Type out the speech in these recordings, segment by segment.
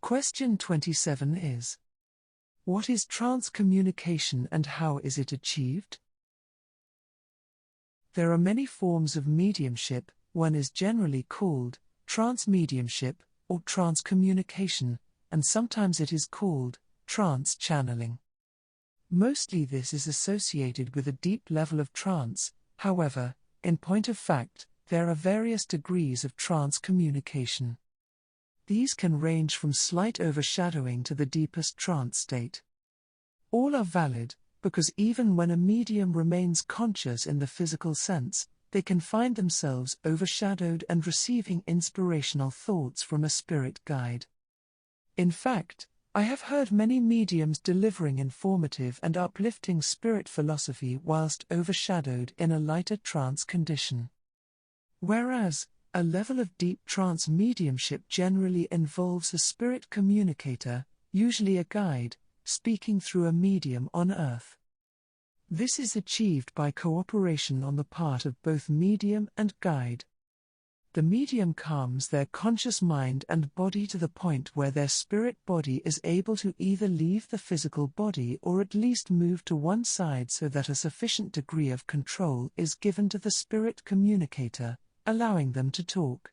Question 27 is: what is trance communication and how is it achieved? There are many forms of mediumship. One is generally called trance mediumship or trance communication, and sometimes it is called trance channeling. Mostly this is associated with a deep level of trance. However, in point of fact, there are various degrees of trance communication. These can range from slight overshadowing to the deepest trance state. All are valid, because even when a medium remains conscious in the physical sense, they can find themselves overshadowed and receiving inspirational thoughts from a spirit guide. In fact, I have heard many mediums delivering informative and uplifting spirit philosophy whilst overshadowed in a lighter trance condition. Whereas, a level of deep trance mediumship generally involves a spirit communicator, usually a guide, speaking through a medium on Earth. This is achieved by cooperation on the part of both medium and guide. The medium calms their conscious mind and body to the point where their spirit body is able to either leave the physical body or at least move to one side so that a sufficient degree of control is given to the spirit communicator, allowing them to talk.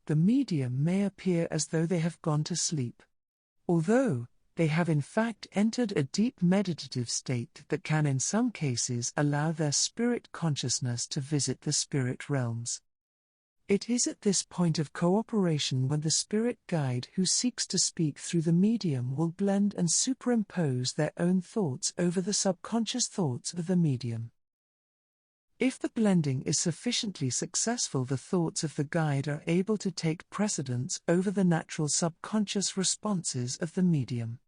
The medium may appear as though they have gone to sleep, although they have in fact entered a deep meditative state that can in some cases allow their spirit consciousness to visit the spirit realms. It is at this point of cooperation when the spirit guide who seeks to speak through the medium will blend and superimpose their own thoughts over the subconscious thoughts of the medium. If the blending is sufficiently successful, the thoughts of the guide are able to take precedence over the natural subconscious responses of the medium.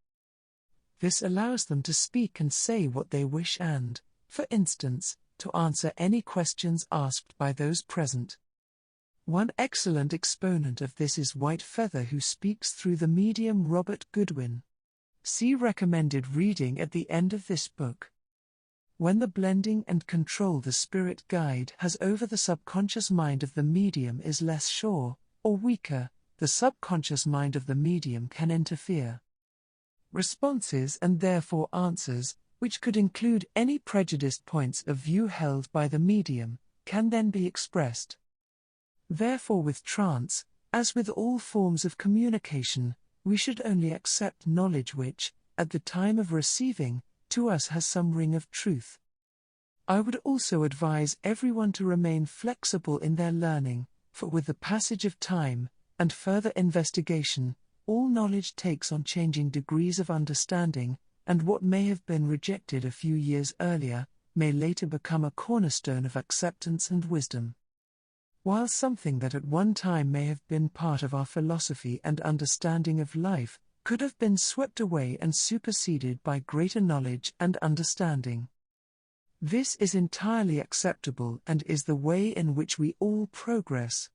This allows them to speak and say what they wish and, for instance, to answer any questions asked by those present. One excellent exponent of this is White Feather, who speaks through the medium Robert Goodwin. See recommended reading at the end of this book. When the blending and control the spirit guide has over the subconscious mind of the medium is less sure, or weaker, the subconscious mind of the medium can interfere. Responses and therefore answers, which could include any prejudiced points of view held by the medium, can then be expressed. Therefore, with trance, as with all forms of communication, we should only accept knowledge which, at the time of receiving, to us has some ring of truth. I would also advise everyone to remain flexible in their learning, for with the passage of time, and further investigation, all knowledge takes on changing degrees of understanding, and what may have been rejected a few years earlier, may later become a cornerstone of acceptance and wisdom. While something that at one time may have been part of our philosophy and understanding of life, could have been swept away and superseded by greater knowledge and understanding. This is entirely acceptable and is the way in which we all progress.